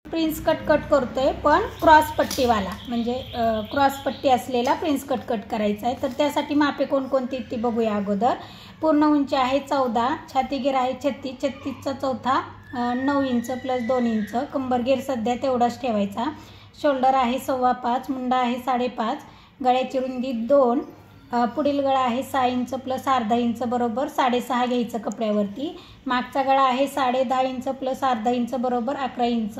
Prince cut करतोय, पण cross पट्टीवाला, म्हणजे क्रॉस पट्टी असलेला प्रिन्स कट करायचा आहे. तर त्यासाठी मापे कोणकोणती ती बघूया अगोदर. पूर्ण उंची आहे 14, छातीगेर आहे 36, 36चा चौथा 9 इंच प्लस 2 इंच, कंबरगेर सध्या तेवढाच ठेवायचा. शोल्डर आहे 5.25, मुंडा आहे 5.5, गळ्याची रुंदी 2, पुढील गळा आहे 6 इंच प्लस अर्धा इंच बरोबर 6.5 घ्यायचं कपड्यावरती. मागचा गळा आहे 10.5 इंच प्लस अर्धा इंच बरोबर 11 इंच.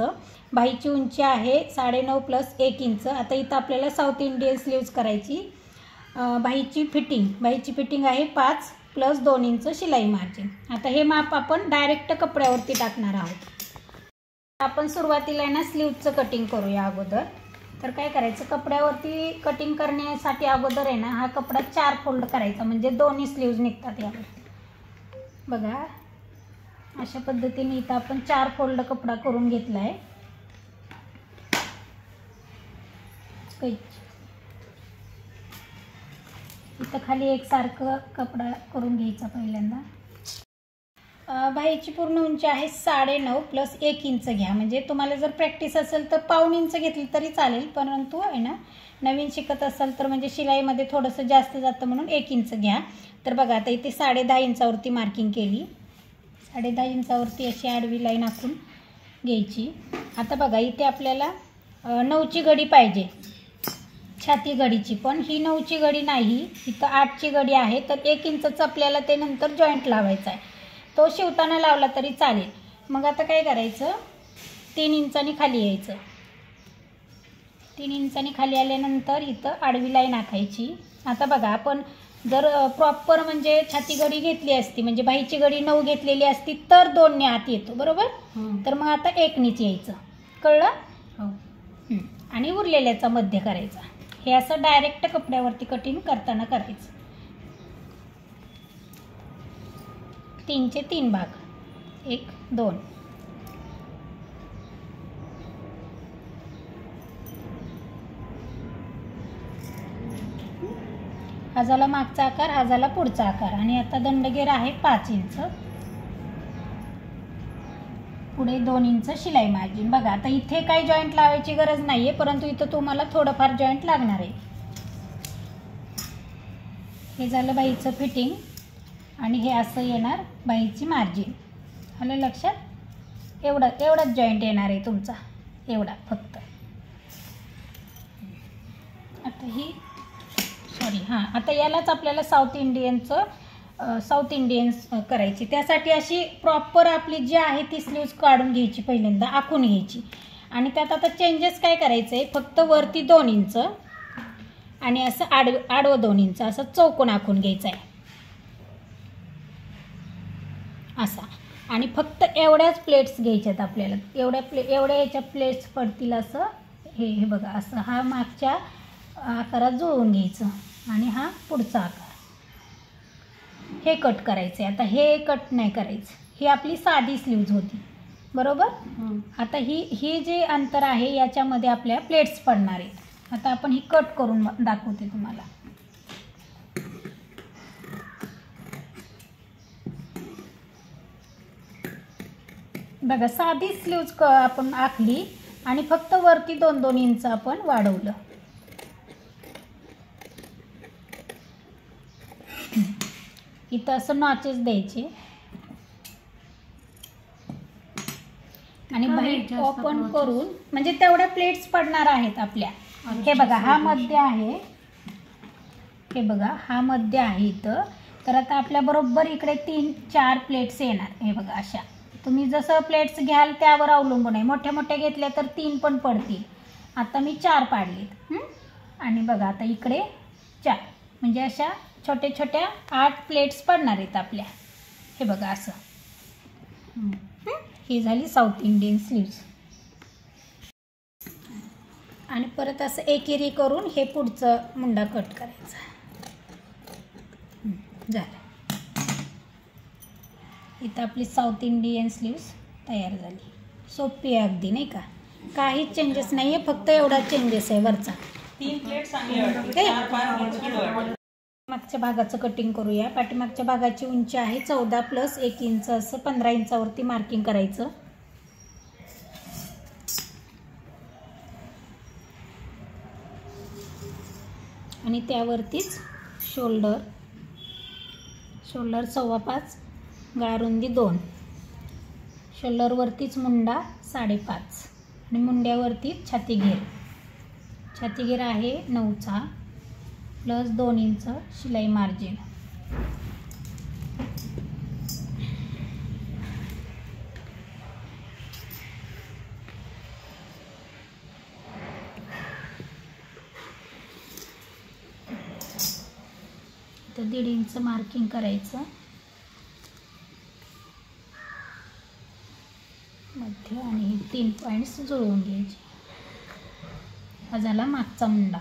बाहीची उंची आहे 9.5 प्लस 1 इंच. आता इथं आपल्याला साऊथ इंडियन स्लीव्ज करायची. बाहीची फिटिंग आहे 5 प्लस 2 इंच शिलाई मार्जिन. आता हे माप आपण डायरेक्ट कपड्यावरती टाकणार आहोत. आपण सुरुवातीला ना स्लीव्जचं कटिंग करूया अगोदर. तर काय करायचं, कपड्यावरती कटिंग करण्यासाठी अगोदर आहे ना हा कपडा 4 फोल्ड करायचा, म्हणजे दोन्ही स्लीव्ज निघतात यावर. बघा अशा पद्धतीने इथं आपण 4 फोल्ड कपडा करून घेतला आहे. इथं खाली एकसारखं कपडा करून घ्यायचा पहिल्यांदा. बाहीची पूर्ण उंची आहे 9.5 प्लस 1 इंच घ्या. म्हणजे तुम्हाला जर प्रॅक्टिस असेल तर पाऊण इंच घेतली तरी चालेल, परंतु आहे ना नवीन शिकत असाल तर म्हणजे शिलाईमध्ये थोडंसं जास्त जातं म्हणून 1 इंच घ्या. तर बघा आता इथे 10.5 इंचावरती मार्किंग केली. 10.5 इंचावरती अशी आडवी लाईन आखून घ्यायची. आता बघा इथे आपल्याला 9ची घडी पाहिजे, छाती घडीची, पण ही 9ची घडी नाही, इथं 8ची घडी आहे. तर 1 इंचचं आपल्याला ते नंतर जॉईंट लावायचा आहे. तो शिवताना लावला तरी चालेल. मग आता काय करायचं, 3 इंचांनी खाली यायचं. 3 इंचांनी खाली आल्यानंतर इथं आडवी लाईन आखायची. आता बघा आपण जर प्रॉपर म्हणजे छाती घडी घेतली असती, म्हणजे बाहीची घडी 9 घेतलेली असती तर 2ने आत येतो बरोबर. तर मग आता 1नीच यायचं, कळलं. आणि उरलेल्याचा मध्य करायचा. हे असं डायरेक्ट कपड्यावरती कटिंग करताना करायचं. 3चे 3 भाग, 1 2. हा झाला मागचा आकार, हा झाला पुढचा आकार. आणि आता दंडगेर आहे 5 इंच, पुढे 2 इंच शिलाई मार्जिन. बघा आता इथे काही जॉईंट लावायची गरज नाही आहे, परंतु इथं तुम्हाला थोडंफार जॉईंट लागणार आहे. हे झालं बाहीचं फिटिंग आणि हे असं येणार बाहीची मार्जिन. आलं लक्षात. एवढाच जॉईंट येणार आहे तुमचा, एवढा फक्त. आता ही आता यालाच आपल्याला साऊथ इंडियन करायची. त्यासाठी अशी प्रॉपर आपली जी आहे ती स्लीव्ज काढून घ्यायची, पहिल्यांदा आखून घ्यायची. आणि त्यात आता चेंजेस काय करायचं आहे, फक्त वरती 2 इंच आणि असं आडवं 2 इंच असं चौकोन आखून घ्यायचं आहे असा. आणि फक्त एवढ्याच प्लेट्स घ्यायच्यात आपल्याला. एवढ्या याच्या प्लेट्स पडतील असं. हे बघा असं हा मागच्या आकारात जुळवून घ्यायचं आणि हा पुढचा आकार. हे कट करायचं आहे. आता हे कट नाही करायचं. ही आपली साधी स्लीव्ज होती बरोबर. आता ही जे अंतर आहे याच्यामध्ये आपल्या प्लेट्स पडणार आहेत. आता आपण ही कट करून दाखवते तुम्हाला. बघा साधी स्लीव्ज आपण आखली आणि फक्त वरती 2-2 इंच आपण वाढवलं. इथं असं नॉचेस द्यायचे आणि बाहीट ओपन करून, म्हणजे तेवढ्या प्लेट्स पडणार आहेत आपल्या. हे बघा हा मध्य आहे, हे बघा हा मध्य आहे इथं. तर आता आपल्या बरोबर इकडे 3-4 प्लेट्स येणार. हे बघा अशा. तुम्ही जसं प्लेट्स घ्याल त्यावर अवलंबून आहे. मोठ्या घेतल्या तर 3 पण पडतील. आता मी 4 पाडलेत. आणि बघा आता इकडे 4, म्हणजे अशा छोट्या 8 प्लेट्स पडणार आहेत आपल्या. हे बघा असं. ही झाली साऊथ इंडियन स्लीव्ज. आणि परत असं एकेरी करून हे पुढचं मुंडा कट करायचा. झालं. इथं आपली साऊथ इंडियन स्लीव्ज तयार झाली. सोपी आहे अगदी, नाही का. काहीच चेंजेस नाही आहे, फक्त एवढा चेंजेस आहे वरचा. 3 प्लेट चांगली. मागच्या भागाचं कटिंग करूया. पाठीमागच्या भागाची उंची आहे 14 प्लस 1 इंच, असं 15 इंचावरती मार्किंग करायचं. आणि त्यावरतीच शोल्डर 5.25, गळा रुंदी 2, शोल्डरवरतीच मुंडा 5.5 आणि मुंड्यावरती छातीगेर आहे 9चा प्लस 2 इंच शिलाई मार्जिन. तर 1.5 इंच मार्किंग करायचं मध्य आणि 3 पॉईंट्स जुळवून घ्यायचे. हा झाला मागचा मुंडा.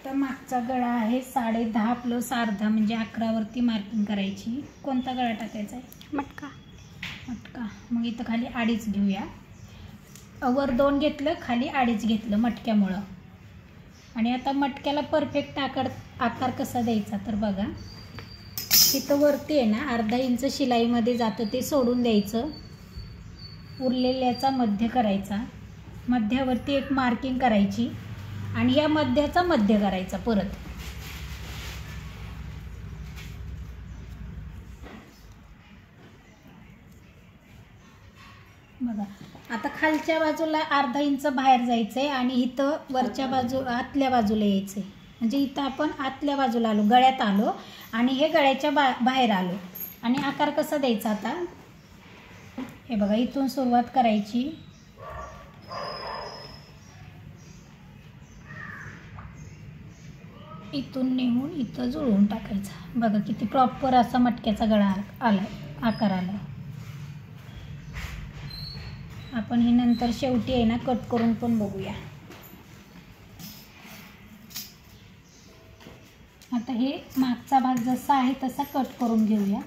तर मागचा गळा आहे 10.5 प्लस अर्धा म्हणजे 11 वरती मार्किंग करायची. कोणता गळा टाकायचा आहे? मटका. मग इथं खाली 2.5 घेऊया. वर 2 घेतलं, खाली 2.5 घेतलं मटक्यामुळं. आणि आता मटक्याला परफेक्ट आकार कसा द्यायचा तर बघा, इथं वरती आहे ना अर्धा इंच शिलाईमध्ये जातं ते सोडून द्यायचं. उरलेल्याचा मध्य करायचा, मध्यावरती एक मार्किंग करायची आणि या मध्याचा मध्य करायचा परत. बघा आता खालच्या बाजूला अर्धा इंच बाहेर जायचं आहे आणि इथं वरच्या आतल्या बाजूला यायचं आहे. म्हणजे इथं आपण आतल्या बाजूला आलो, गळ्यात आलो आणि हे गळ्याच्या बाहेर आलो. आणि आकार कसा द्यायचा आता हे बघा, इथून सुरुवात करायची, इथून नेऊन इथं जुळवून टाकायचा. बघा किती प्रॉपर असा मटक्याचा गळा आला, आकार आला. आपण हे नंतर शेवटी आहे ना कट करून पण बघूया. आता हे मागचा भाग जसा आहे तसा कट करून घेऊया.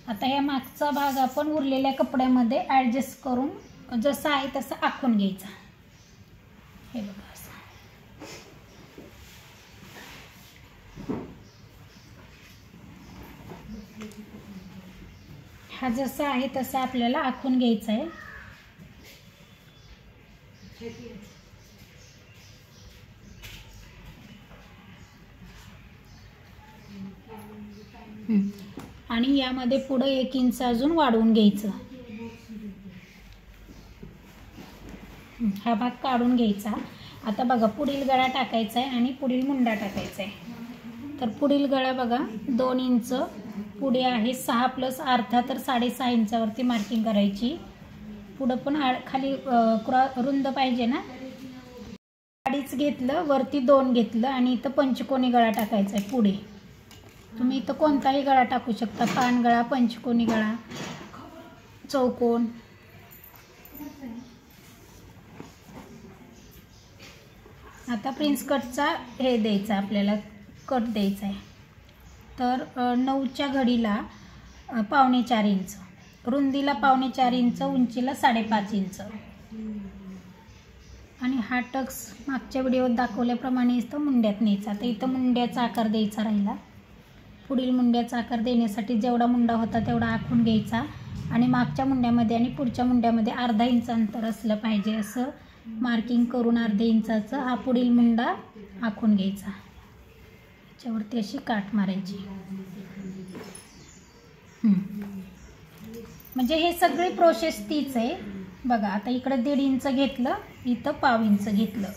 आता या मागचा भाग आपण उरलेल्या कपड्यामध्ये ॲडजस्ट करून जसा आहे तसा आखून घ्यायचा. हे बघा असं. हा जसा आहे तसा आपल्याला आखून घ्यायचा आहे. आणि यामध्ये पुढे 1 इंच अजून वाढवून घ्यायचं. हा भाग काढून घ्यायचा. आता बघा पुढील गळा टाकायचा आहे आणि पुढील मुंडा टाकायचा आहे. तर पुढील गळा बघा 2 इंच पुढे आहे, 6 प्लस अर्धा तर 6.5 इंचावरती मार्किंग करायची. पुढं पण खाली रुंद पाहिजे ना. 2.5 घेतलं, वरती 2 घेतलं आणि इथं पंचकोनी गळा टाकायचा आहे पुढे. तुम्ही इथं कोणताही गळा टाकू शकता, पान गळा, पंचकोनी गळा, चौकोन. आता प्रिन्स कटचा हे द्यायचा, आपल्याला कट द्यायचा आहे. तर 9च्या घडीला 4.25 इंच, रुंदीला 4.25 इंच, उंचीला 5.5 इंच. आणि हा टक्स मागच्या व्हिडिओत दाखवल्याप्रमाणे इथं मुंड्यात न्यायचा. तर इथं मुंड्याचा आकार द्यायचा राहिला. पुढील मुंड्याचा आकार देण्यासाठी जेवढा मुंडा होता तेवढा आखून घ्यायचा आणि मागच्या मुंड्यामध्ये आणि पुढच्या मुंड्यामध्ये अर्धा इंच अंतर असलं पाहिजे असं मार्किंग करून अर्ध्या इंचाचं हा पुढील मुंडा आखून घ्यायचा. त्याच्यावरती अशी काट मारायची. म्हणजे हे सगळी प्रोसेस तीच आहे. बघा आता इकडे 1.5 इंच घेतलं, इथं 1/2 इंच घेतलं.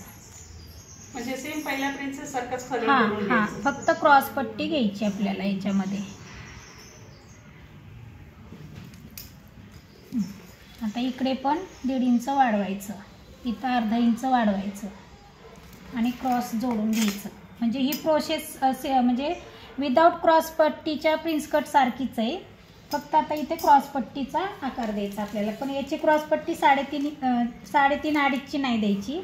म्हणजे सेम पहिल्या प्रिन्सेस सारखंच खाली. हां, फक्त क्रॉस पट्टी घ्यायची आपल्याला याच्यामध्ये. आता इकडे पण 1.5 इंच वाढवायचं, इथं अर्धा इंच वाढवायचं आणि क्रॉस जोडून घ्यायचं. म्हणजे ही प्रोसेस असे म्हणजे विदाऊट क्रॉस पट्टीच्या प्रिन्स कट सारखीच आहे. फक्त आता इथे क्रॉस पट्टीचा आकार द्यायचा आपल्याला. पण याची क्रॉस पट्टी 3.5 अडीचची नाही द्यायची.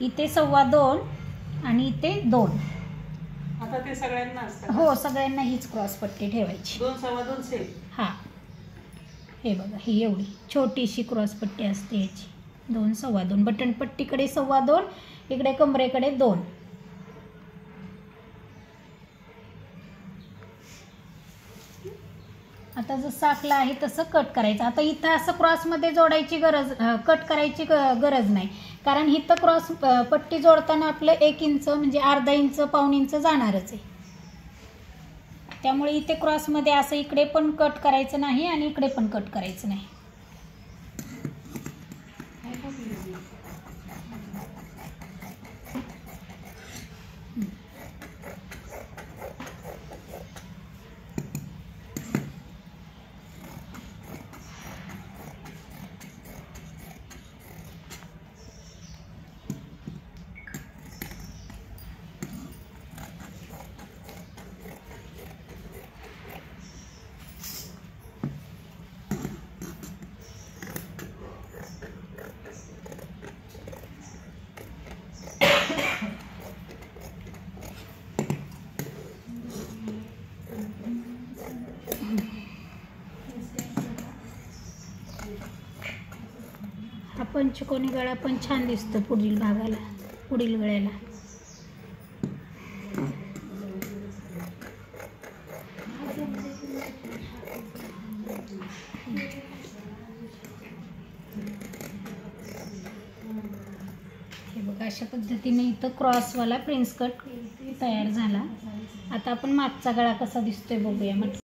इथे 2.25 आणि इथे 2. आता ते सगळ्यांना असतं. हो, सगळ्यांना हीच क्रॉस पट्टी ठेवायची. 2 2.25 सेम. हां, हे बघा ही एवढी छोटीशी क्रॉस पट्टी असते याची. 2 2.25. बटन पट्टीकडे 2.25, इकडे कमरेकडे 2. आता जसं आखलं आहे तसं कट करायचं. आता इथं असं क्रॉसमध्ये जोडायची कट करायची गरज नाही, कारण इथं क्रॉस पट्टी जोडताना आपलं 1 इंच म्हणजे अर्धा इंच पाऊण इंच जाणारच आहे. त्यामुळे इथे क्रॉसमध्ये असं इकडे पण कट करायचं नाही आणि इकडे पण कट करायचं नाही. हा पंचकोनी गळा पण छान दिसतो पुढील भागाला, पुढील गळ्याला. हे बघा, अशा पद्धतीने इथं क्रॉसवाला प्रिन्स कट तयार झाला. आता आपण मागचा गळा कसा दिसतोय बघूया. म्हटलं